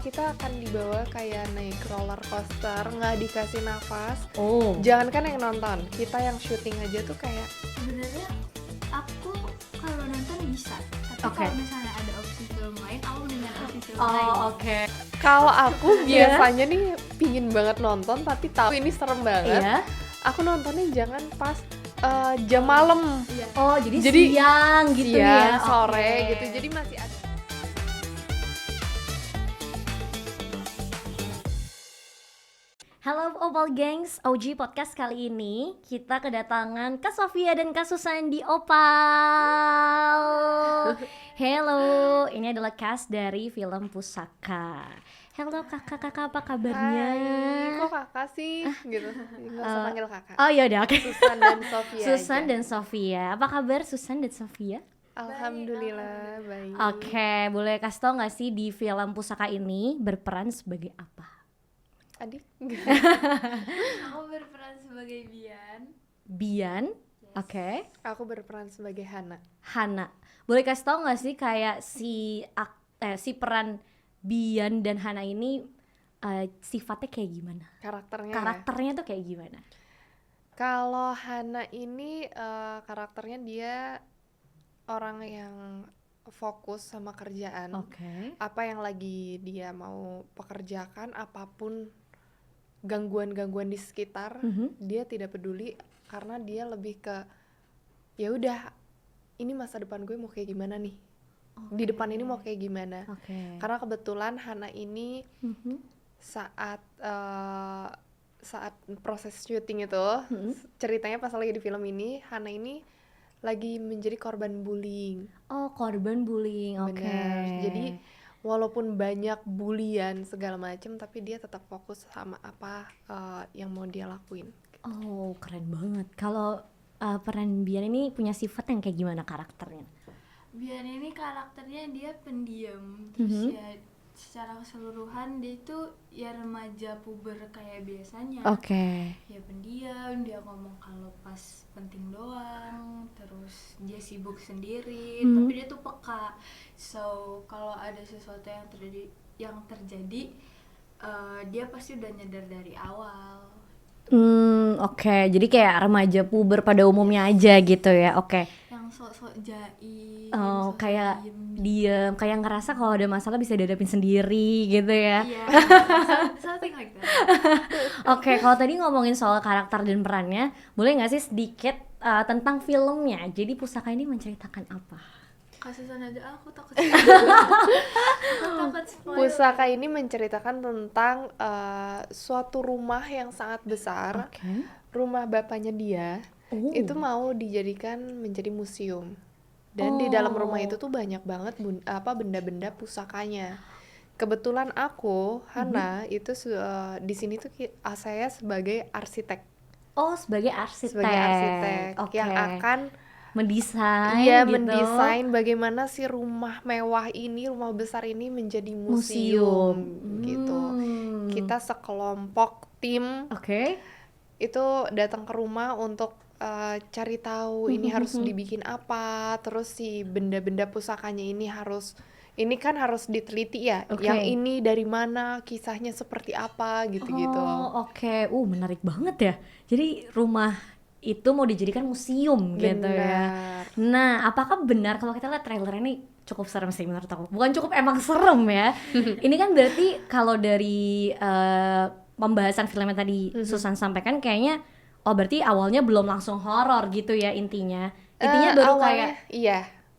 Kita akan dibawa kayak naik roller coaster, nggak dikasih nafas. Oh. Jangankan yang nonton, kita yang syuting aja tuh kayak Sebenarnya aku kalau nonton bisa, tapi Oke. kalau misalnya ada opsi film lain, aku mendingan opsi film lain. Oh, oke. kalau aku Iya. biasanya nih pingin banget nonton tapi tahu ini serem banget. Iya. Aku nontonnya jangan pas jam malam, Iya. Oh, jadi Jadi, siang gitu ya. siang, sore Oke. gitu. Jadi masih ada. Halo Opal Gengs, OG Podcast kali ini kita kedatangan Kak Sofia dan Kak Susan di Opal. Hello, ini adalah cast dari film Pusaka. Halo kakak-kakak, apa kabarnya? Hai, kok kakak sih? Gitu. Nggak usah panggil kakak. Oh iya udah, oke. Susan dan Sofia Susan aja. dan Sofia, apa kabar Susan dan Sofia? Alhamdulillah baik. Oke, boleh kasih tau gak sih di film Pusaka ini berperan sebagai apa? Adik. Aku berperan sebagai Bian. Bian, oke. Aku berperan sebagai Hana. Hana. Boleh kasih tau gak sih kayak si peran Bian dan Hana ini sifatnya kayak gimana? Karakternya. ya? Karakternya tuh kayak gimana? Kalau Hana ini karakternya dia orang yang fokus sama kerjaan. Oke. Apa yang lagi dia mau pekerjakan, apapun gangguan-gangguan di sekitar, dia tidak peduli karena dia lebih ke ya udah ini masa depan gue mau kayak gimana nih. Di depan ini mau kayak gimana. Oke. Karena kebetulan Hana ini saat proses syuting itu, ceritanya pas lagi di film ini, Hana ini lagi menjadi korban bullying. Oh, korban bullying. Oke. Benar. Jadi walaupun banyak bulian segala macam, tapi dia tetap fokus sama apa yang mau dia lakuin. Oh, keren banget. Kalau peran Bian ini punya sifat yang kayak gimana karakternya? Bian ini karakternya dia pendiam, terus ya secara keseluruhan dia itu ya remaja puber kayak biasanya. Oke. Ya pendiam, dia ngomong kalau pas penting doang, terus dia sibuk sendiri, tapi dia tuh peka. So kalau ada sesuatu yang terjadi, dia pasti udah nyadar dari awal. Oke. Jadi kayak remaja puber pada umumnya aja gitu ya. Oke. Yang sok-sok jaim, Oh, sok-sok kayak diem. diem, kayak ngerasa kalau ada masalah bisa dihadapin sendiri gitu ya. Iya, something like that. Oke, kalau tadi ngomongin soal karakter dan perannya, boleh nggak sih sedikit tentang filmnya? Jadi Pusaka ini menceritakan apa? Kasusan aja aku takut aku takut spoil. Pusaka ini menceritakan tentang suatu rumah yang sangat besar. Oke. Rumah bapaknya dia itu mau dijadikan menjadi museum. Dan di dalam rumah itu tuh banyak banget benda-benda pusakanya. Kebetulan aku, Hana, itu di sini tuh saya sebagai arsitek. Oh, sebagai arsitek. Sebagai arsitek Oke. yang akan mendesain iya, gitu. mendesain bagaimana si rumah mewah ini, rumah besar ini menjadi museum gitu. Kita sekelompok tim Oke. itu datang ke rumah untuk cari tahu ini harus dibikin apa, terus si benda-benda pusakanya ini harus diteliti ya. Oke. Yang ini dari mana, kisahnya seperti apa gitu-gitu. Oh, oke. Menarik banget ya. Jadi rumah itu mau dijadikan museum gitu ya. Benar. Nah, apakah benar kalau kita lihat trailer ini cukup serem sih menurut aku. Bukan cukup, emang serem ya. Ini kan berarti kalau dari pembahasan filmnya tadi Susan sampaikan kayaknya berarti awalnya belum langsung horor gitu ya intinya. Intinya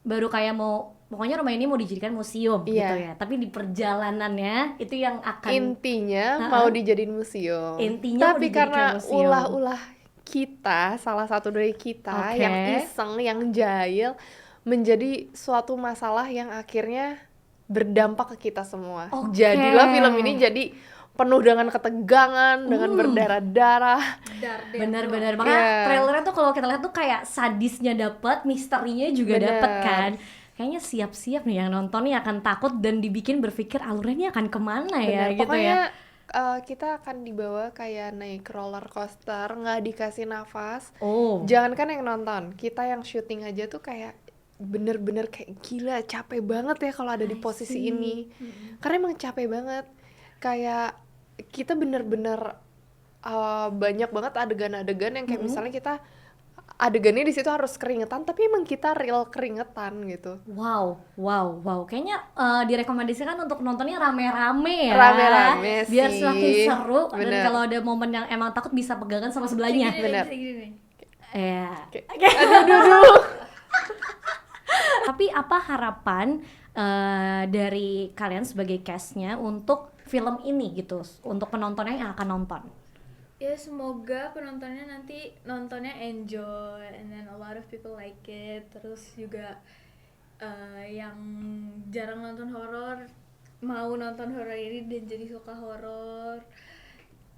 baru kayak mau pokoknya rumah ini mau dijadikan museum gitu ya. Tapi di perjalanannya itu yang akan Intinya mau dijadiin museum. Intinya mau Tapi dijadikan karena museum. ulah-ulah kita, salah satu dari kita Oke. yang iseng, yang jahil, menjadi suatu masalah yang akhirnya berdampak ke kita semua. Oke. Jadilah film ini jadi penuh dengan ketegangan, dengan berdarah-darah. benar-benar makanya Iya. trailernya tuh kalau kita lihat tuh kayak sadisnya dapet, misterinya juga Bener. dapet kan. Kayaknya siap-siap nih yang nonton nih akan takut dan dibikin berpikir alurnya akan kemana ya Bener. gitu Pokoknya ya. kita akan dibawa kayak naik roller coaster, nggak dikasih nafas. Oh. Jangankan yang nonton, kita yang syuting aja tuh kayak bener-bener kayak gila capek banget ya kalau ada di posisi ini. Karena emang capek banget. Kayak kita bener-bener banyak banget adegan-adegan yang kayak misalnya kita adegannya di situ harus keringetan, tapi emang kita real keringetan gitu. Wow. Kayaknya direkomendasikan untuk nontonnya rame-rame ya. Rame-rame biar sih. semakin seru. Dan Bener. kalau ada momen yang emang takut bisa pegangan sama sebelahnya. Bener. Bisa gini nih. Ya. Aduh. Tapi apa harapan dari kalian sebagai castnya untuk film ini gitu, untuk penontonnya yang akan nonton? Ya semoga penontonnya nanti nontonnya enjoy and then a lot of people like it. Terus juga yang jarang nonton horor mau nonton horor ini dan jadi suka horor.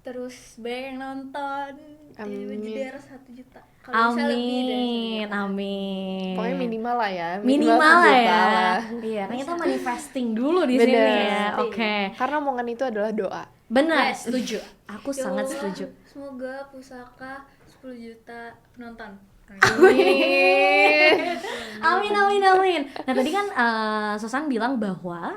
Terus banyak yang nonton. Tiba-tiba Amin. jeder 1 juta. Kalau bisa lebih dari 1 juta. Amin. Pokoknya minimal lah ya. Minimal lah 1 juta ya. lah. Iya, kan kita manifesting dulu di Bener. sini ya. Oke. Karena omongan itu adalah doa. Benar, Yes. setuju. Aku Ya sangat Allah, setuju. Semoga pusaka 10 juta penonton. Amin. Nah, tadi kan Susan bilang bahwa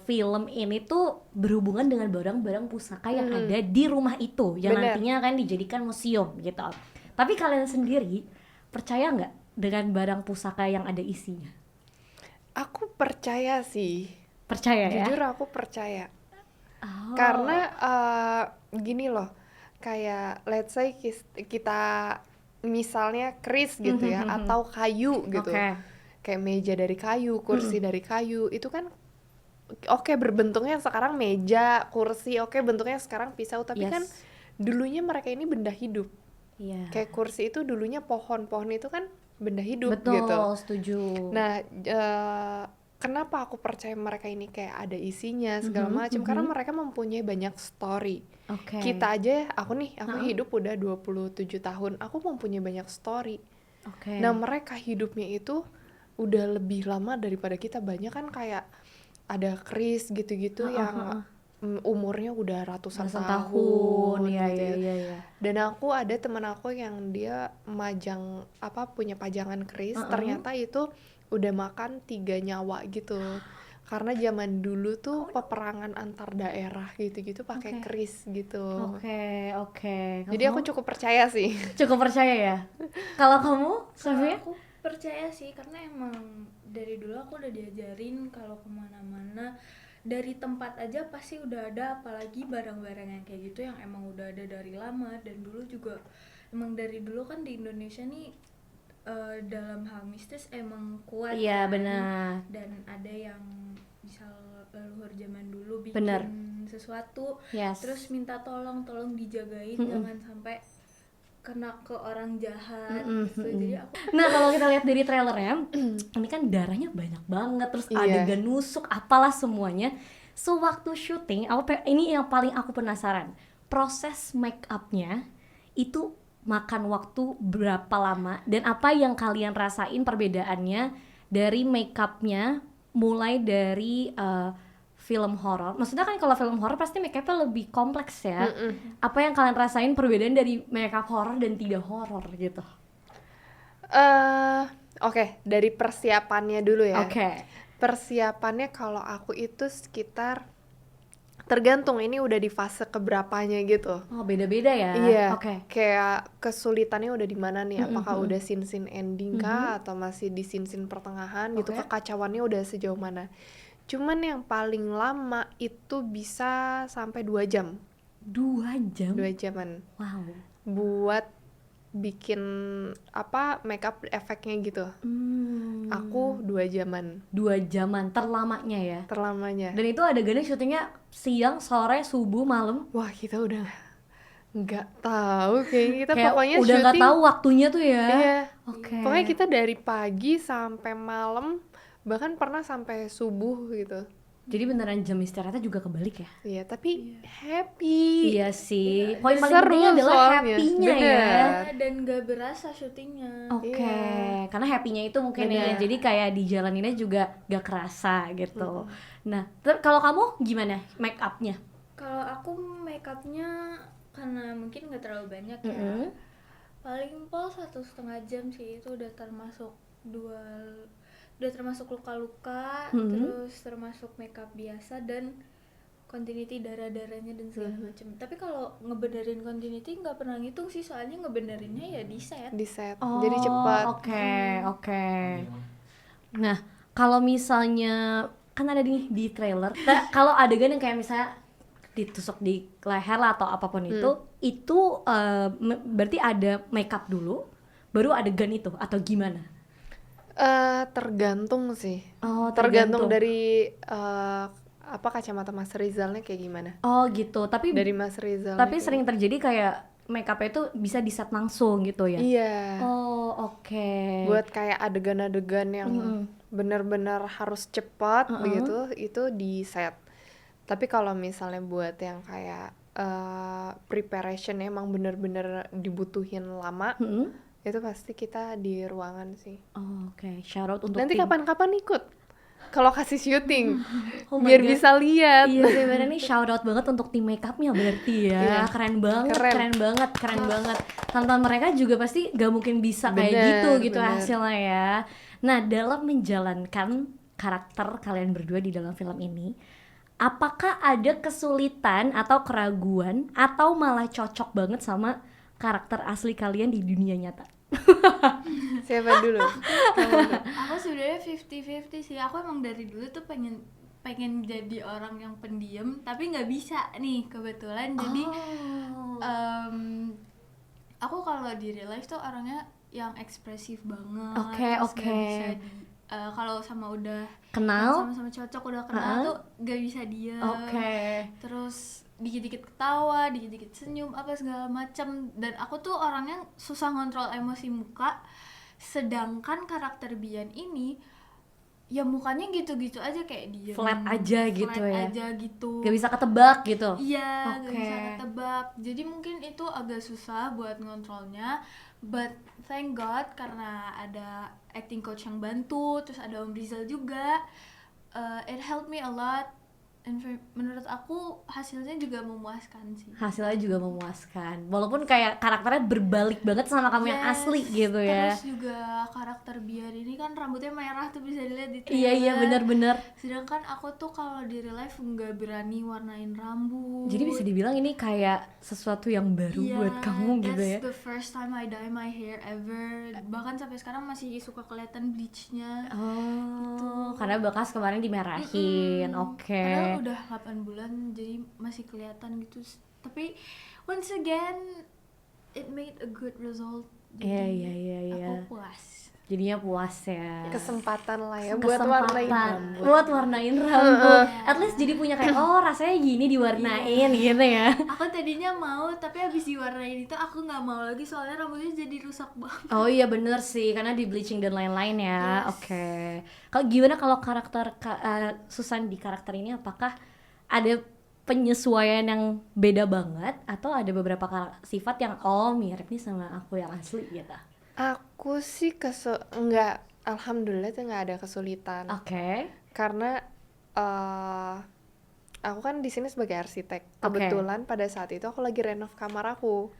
film ini tuh berhubungan dengan barang-barang pusaka yang ada di rumah itu, yang Bener. nantinya akan dijadikan museum gitu. Tapi kalian sendiri percaya nggak dengan barang pusaka yang ada isinya? Aku percaya sih. Percaya ya? Jujur aku percaya. Oh. Karena gini loh, kayak let's say kita misalnya keris gitu ya, atau kayu gitu. Oke. Kayak meja dari kayu, kursi dari kayu, itu kan oke bentuknya sekarang meja, kursi, oke bentuknya sekarang pisau, tapi Yes. kan dulunya mereka ini benda hidup. Iya. Kayak kursi itu dulunya pohon itu kan benda hidup Betul, gitu. setuju. Nah, kenapa aku percaya mereka ini kayak ada isinya segala macam? Karena mereka mempunyai banyak story. Oke. Kita aja, aku hidup udah 27 tahun, aku mempunyai banyak story. Oke. Nah, mereka hidupnya itu udah lebih lama daripada kita. Banyak kan kayak ada keris gitu-gitu yang umurnya udah ratusan tahun Iya, gitu ya. iya. Dan aku ada teman aku yang dia punya pajangan keris, ternyata itu udah makan 3 nyawa gitu. Karena zaman dulu tuh peperangan antar daerah gitu-gitu pakai keris gitu. Oke. Jadi aku cukup percaya sih. cukup percaya ya. Kalau kamu, Sofia? Aku percaya sih, karena emang dari dulu aku udah diajarin kalau kemana-mana dari tempat aja pasti udah ada, apalagi barang-barang yang kayak gitu yang emang udah ada dari lama. Dan dulu juga emang dari dulu kan di Indonesia nih dalam hal mistis emang kuat. Iya, kan? benar. Dan ada yang misal leluhur zaman dulu bikin Benar. sesuatu Yes. terus minta tolong dijagain jangan sampai kena ke orang jahat gitu. Jadi aku Nah, kalau kita lihat dari trailernya, ini kan darahnya banyak banget, terus Iya. adegan nusuk, apalah semuanya. Sewaktu syuting, ini yang paling aku penasaran. Proses make up-nya itu makan waktu berapa lama, dan apa yang kalian rasain perbedaannya dari make up-nya mulai dari film horor. Maksudnya kan kalau film horor pasti make up-nya lebih kompleks ya. Apa yang kalian rasain perbedaan dari make up horor dan tidak horor gitu? Oke, dari persiapannya dulu ya. Oke. Persiapannya kalau aku itu sekitar, tergantung ini udah di fase keberapanya gitu. Oh, beda-beda ya. Iya. Oke. Kayak kesulitannya udah di mana nih? Apakah udah scene ending kah atau masih di scene pertengahan gitu? Oke. Kekacauannya udah sejauh mana? Cuman yang paling lama itu bisa sampai 2 jam. 2 jam. 2 jaman Wow. buat bikin makeup efeknya gitu. Aku 2 jaman 2 jaman terlamanya ya. terlamanya. Dan itu adegannya syutingnya siang, sore, subuh, malam. Wah, kita udah nggak tahu kayaknya kita Kayak pokoknya udah nggak syuting. tahu waktunya tuh ya. Iya. Oke. Pokoknya kita dari pagi sampai malam, bahkan pernah sampai subuh gitu. Jadi beneran jam istirahatnya juga kebalik ya. Iya, tapi happy. Iya sih. Poin paling Seru penting adalah soalnya. happy-nya ya. Bener. dan gak berasa syutingnya. Oke, Iya. karena happy-nya itu mungkin ya. Bener. Jadi kayak dijalaninnya juga gak kerasa gitu. Nah, kalau kamu gimana make up-nya? Kalau aku make upnya karena mungkin nggak terlalu banyak ya, paling pol 1,5 jam sih, itu udah termasuk udah termasuk luka-luka, terus termasuk makeup biasa dan continuity darah-darahnya dan segala macam. Tapi kalau ngebenerin continuity nggak pernah ngitung sih, soalnya ngebenerinnya ya di set. Jadi cepat. Oke. Nah, kalau misalnya kan ada di trailer, kalau adegan yang kayak misalnya ditusuk di leher lah atau apapun itu berarti ada makeup dulu, baru adegan itu atau gimana? Tergantung sih. Tergantung dari apa kacamata Mas Rizalnya kayak gimana. Oh gitu. Tapi dari Mas Rizal. Tapi sering terjadi kayak makeupnya itu bisa di set langsung gitu ya? Iya. Oh oke. Buat kayak adegan-adegan yang benar-benar harus cepat begitu, itu di set. Tapi kalau misalnya buat yang kayak preparation emang benar-benar dibutuhin lama, itu pasti kita di ruangan sih. Oke. Shout out untuk nanti tim. kapan-kapan ikut kalau kasih syuting God. biar bisa lihat. Iya sebenarnya nih shout out banget untuk tim makeupnya berarti ya. Keren banget. Tonton mereka juga pasti gak mungkin bisa kayak gitu hasilnya ya. Nah, dalam menjalankan karakter kalian berdua di dalam film ini, apakah ada kesulitan atau keraguan atau malah cocok banget sama karakter asli kalian di dunia nyata? Siapa dulu? Aku sebenarnya 50-50 sih. Aku emang dari dulu tuh pengen jadi orang yang pendiam, tapi nggak bisa nih kebetulan. Jadi aku kalau di real life tuh orangnya yang ekspresif banget. Oke. Kalau udah kenal, sama-sama cocok, udah kenal tuh gak bisa diam. Terus dikit-dikit ketawa, dikit-dikit senyum, apa segala macam. Dan aku tuh orangnya susah ngontrol emosi muka. Sedangkan karakter Bian ini ya mukanya gitu-gitu aja, kayak dia flat aja gitu. Gak bisa ketebak gitu. Iya, gak bisa ketebak. Jadi mungkin itu agak susah buat ngontrolnya. But thank God karena ada acting coach yang bantu, terus ada Om Rizal juga. It helped me a lot. And menurut aku hasilnya juga memuaskan sih. Hasilnya juga memuaskan. Walaupun kayak karakternya berbalik banget sama kamu yang asli gitu ya. Terus juga karakter Bian ini kan rambutnya merah tuh, bisa dilihat di trailer. Iya benar-benar. Sedangkan aku tuh kalau di real life nggak berani warnain rambut. Jadi bisa dibilang ini kayak sesuatu yang baru buat kamu gitu ya. That's the first time I dye my hair ever. Bahkan sampai sekarang masih suka kelihatan bleachnya. Gitu. Karena bekas kemarin dimerahin. Oke. Udah 8 bulan jadi masih kelihatan gitu. Tapi once again it made a good result. Iya. Aku puas. Jadinya puas ya. Kesempatan lah ya buat warnain rambut. At least jadi punya kayak rasanya gini diwarnain gitu ya. Aku tadinya mau, tapi habis diwarnain itu aku nggak mau lagi soalnya rambutnya jadi rusak banget. Oh iya bener sih, karena di bleaching dan lain-lain ya. Oke. Kalau gimana kalau karakter Susan di karakter ini, apakah ada penyesuaian yang beda banget atau ada beberapa sifat yang mirip nih sama aku yang asli gitu? Aku sih enggak, alhamdulillah tuh nggak ada kesulitan. Karena aku kan di sini sebagai arsitek. Kebetulan pada saat itu aku lagi renov kamar aku.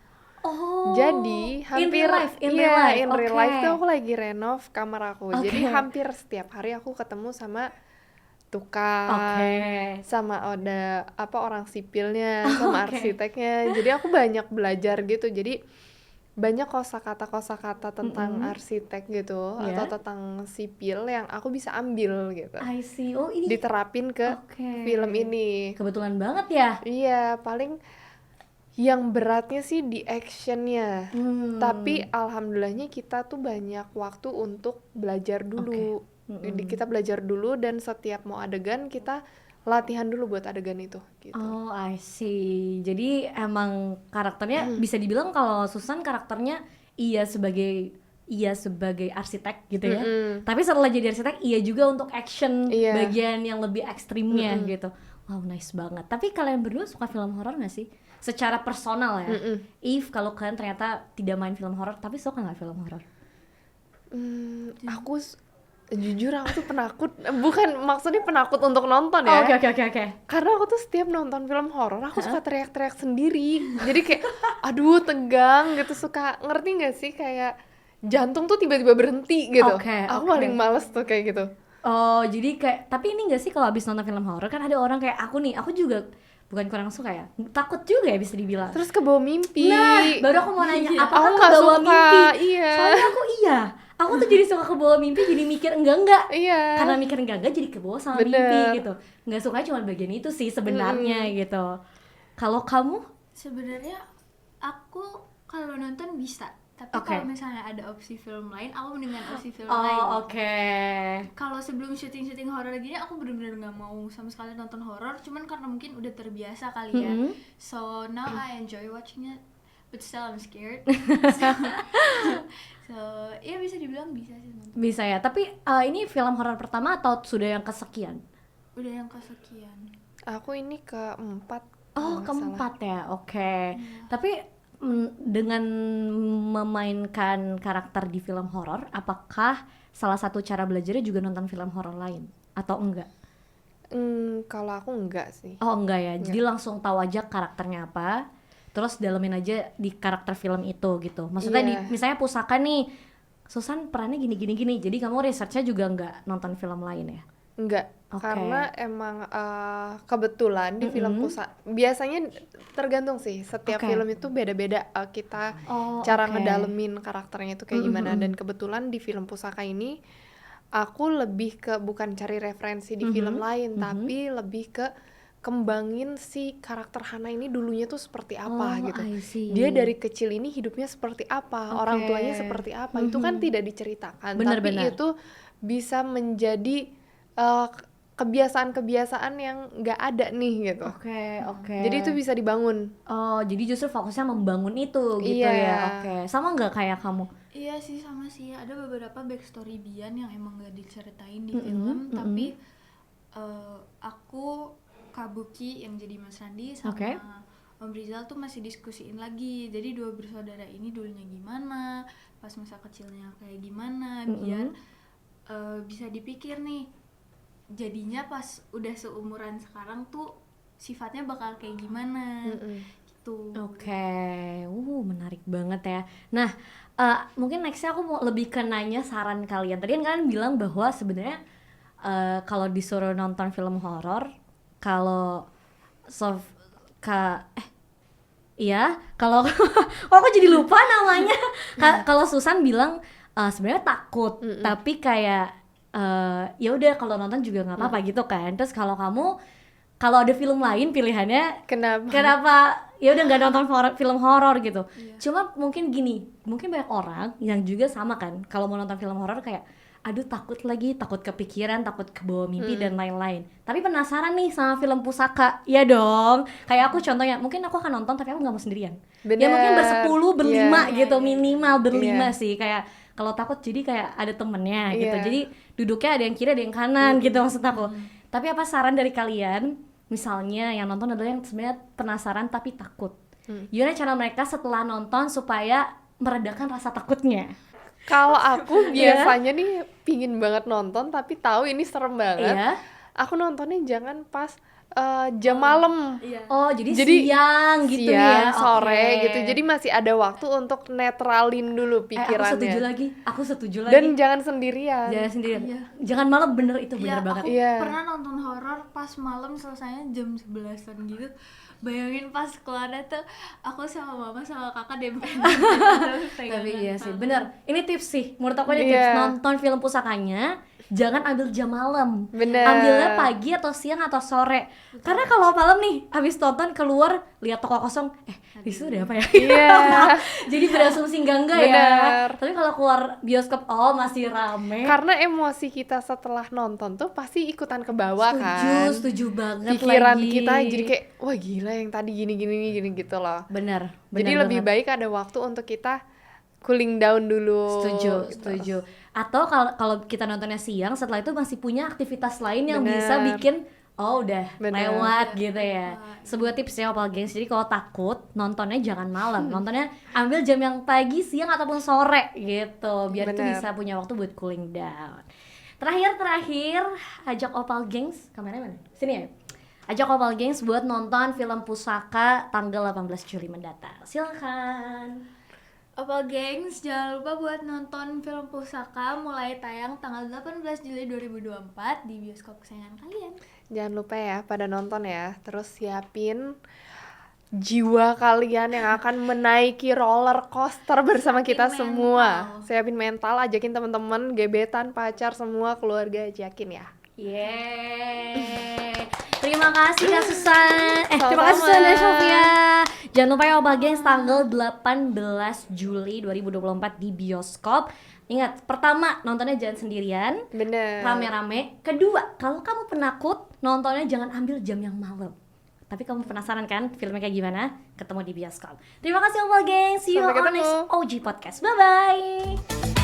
Jadi hampir in real life tuh aku lagi renov kamar aku. Jadi hampir setiap hari aku ketemu sama tukang, sama ada orang sipilnya, sama arsiteknya. Jadi aku banyak belajar gitu. Jadi banyak kosakata tentang arsitek gitu atau tentang sipil yang aku bisa ambil gitu. I see. Oh ini diterapin ke film ini. Kebetulan banget ya. Iya, paling yang beratnya sih di actionnya. Tapi alhamdulillahnya kita tuh banyak waktu untuk belajar dulu. Jadi kita belajar dulu dan setiap mau adegan kita latihan dulu buat adegan itu gitu. Oh, I see. Jadi emang karakternya bisa dibilang kalau Susan karakternya iya sebagai arsitek gitu ya. Tapi setelah jadi arsitek iya juga untuk action bagian yang lebih ekstrimnya gitu. Wow, nice banget. Tapi kalian berdua suka film horor gak sih? Secara personal ya. Kalau kalian ternyata tidak main film horor, tapi suka gak film horor? Aku jujur aku tuh penakut, bukan maksudnya penakut untuk nonton ya. Oke. Karena aku tuh setiap nonton film horor aku suka teriak-teriak sendiri. Jadi kayak aduh tegang gitu, suka ngerti nggak sih kayak jantung tuh tiba-tiba berhenti gitu. Oke, Aku oke. paling males tuh kayak gitu. Oh, jadi kayak, tapi ini gak sih kalau habis nonton film horor kan ada orang kayak aku nih, aku juga bukan kurang suka ya, takut juga ya bisa dibilang. Terus kebawa mimpi. Nah, baru aku mau nanya, apakah Aku nggak kebawa suka, mimpi? iya. Soalnya aku tuh jadi suka kebawa mimpi, jadi mikir enggak. Iya. Karena mikir enggak jadi kebawa sama Bener. mimpi gitu. Nggak suka cuma bagian itu sih sebenarnya gitu. Kalau kamu? Sebenarnya aku kalau nonton bisa, tapi Oke. kalau misalnya ada opsi film lain, aku mendingan opsi film Oh, lain. oke. Kalau sebelum syuting horor gini, aku bener-bener nggak mau sama sekali nonton horor, cuman karena mungkin udah terbiasa kali ya. So now I enjoy watching it, but still I'm scared. so ya bisa dibilang bisa sih nonton. Bisa ya. Tapi ini film horor pertama atau sudah yang kesekian? Udah yang kesekian. Aku ini keempat. Oh, kalau nggak keempat ya. Oke. Tapi dengan memainkan karakter di film horor, apakah salah satu cara belajarnya juga nonton film horor lain atau enggak? Kalau aku enggak sih. Oh, enggak ya. Jadi langsung tahu aja karakternya apa. Terus dalemin aja di karakter film itu gitu. Maksudnya Iya. misalnya Pusaka nih, Susan perannya gini. Jadi kamu researchnya juga enggak nonton film lain ya? Enggak, Oke. karena emang kebetulan di film Pusaka biasanya tergantung sih, setiap Oke. film itu beda-beda kita Oh, cara oke. ngedalemin karakternya itu kayak gimana. Dan kebetulan di film Pusaka ini aku lebih ke bukan cari referensi di film lain, tapi lebih ke kembangin si karakter Hana ini dulunya tuh seperti apa Oh, gitu. I see. Dia dari kecil ini hidupnya seperti apa, orang Oke. tuanya seperti apa, itu kan tidak diceritakan, Benar, tapi benar. itu bisa menjadi kebiasaan-kebiasaan yang nggak ada nih gitu. Oke. Jadi itu bisa dibangun. Oh, jadi justru fokusnya membangun itu gitu Iya. ya. Oke. Sama nggak kayak kamu? Iya sih, sama sih. Ada beberapa backstory Bian yang emang gak diceritain di film, tapi aku, Kabuki yang jadi Mas Randi sama Oke. Om Rizal tuh masih diskusiin lagi. Jadi dua bersaudara ini dulunya gimana, pas masa kecilnya kayak gimana, biar bisa dipikir nih, jadinya pas udah seumuran sekarang tuh sifatnya bakal kayak gimana gitu. Oke. Menarik banget ya. Nah, mungkin nextnya aku mau lebih ke nanya saran kalian. Tadi kan kalian bilang bahwa sebenarnya kalau disuruh nonton film horor, kalau iya, kalau kok aku jadi lupa namanya. Kalau Susan bilang sebenarnya takut, tapi kayak ya udah kalau nonton juga nggak apa-apa gitu kan. Terus kalau kamu, kalau ada film lain pilihannya kenapa ya udah nggak nonton film horor gitu. Cuma mungkin gini, mungkin banyak orang yang juga sama kan, kalau mau nonton film horor kayak aduh takut kepikiran, takut kebawa mimpi dan lain-lain. Tapi penasaran nih sama film Pusaka, ya dong. Kayak aku contohnya, mungkin aku akan nonton tapi aku nggak mau sendirian. Ya mungkin bersepuluh, berlima gitu, minimal berlima sih. Kayak kalau takut jadi kayak ada temennya gitu. Jadi duduknya ada yang kiri ada yang kanan gitu maksud aku. Tapi apa saran dari kalian? Misalnya yang nonton adalah yang sebenarnya penasaran tapi takut. Gimana cara mereka setelah nonton supaya meredakan rasa takutnya? Kalau aku biasanya nih pingin banget nonton tapi tahu ini serem banget. Aku nontonnya jangan pas jam malam. Oh, jadi siang gitu ya. Sore gitu. Jadi masih ada waktu untuk netralin dulu pikirannya. Aku setuju lagi. Dan jangan sendirian. Jangan malam, bener itu bener banget. Aku pernah nonton horor pas malam, selesainya jam 11-an gitu. Bayangin pas keluarnya tuh aku sama mama sama kakak dempet. Tapi iya sih, bener. Ini tips sih, menurut aku ini tips. Nonton film Pusakanya jangan ambil jam malam. Bener. Ambilnya pagi atau siang atau sore. Karena kalau malam nih habis nonton keluar lihat toko kosong, di situ ada apa ya? Jadi berasumsi enggak ya. Tapi kalau keluar bioskop masih rame. Karena emosi kita setelah nonton tuh pasti ikutan ke bawah kan. Setuju banget. Pikiran lagi. kita jadi kayak wah gila yang tadi gini gitu loh. Bener Jadi lebih baik ada waktu untuk kita cooling down dulu. Setuju. Atau kalau kita nontonnya siang, setelah itu masih punya aktivitas lain yang bisa bikin udah lewat gitu ya. Sebuah tips ya Opal Gengs. Jadi kalau takut nontonnya jangan malam, nontonnya ambil jam yang pagi, siang ataupun sore gitu, biar itu bisa punya waktu buat cooling down. Terakhir ajak Opal Gengs, kameranya mana? Sini ya. Ajak Opal Gengs buat nonton film Pusaka tanggal 18 Juli mendatang. Silakan. Opal gengs, jangan lupa buat nonton film Pusaka mulai tayang tanggal 18 Juli 2024 di bioskop kesayangan kalian. Jangan lupa ya pada nonton ya. Terus siapin jiwa kalian yang akan menaiki roller coaster bersama kita semua. Siapin mental, ajakin teman-teman, gebetan, pacar, semua keluarga, ajakin ya. Yeay. Terima kasih Kak Susan. Terima Sama-sama. kasih Susan dan Sofia. Jangan lupa ya Opal Gengs tanggal 18 Juli 2024 di bioskop. Ingat, pertama nontonnya jangan sendirian, Bener. rame-rame. Kedua, kalau kamu penakut, nontonnya jangan ambil jam yang malam. Tapi kamu penasaran kan filmnya kayak gimana? Ketemu di bioskop. Terima kasih Opal Gengs. See you Sampai on ketemu. next OG Podcast. Bye-bye.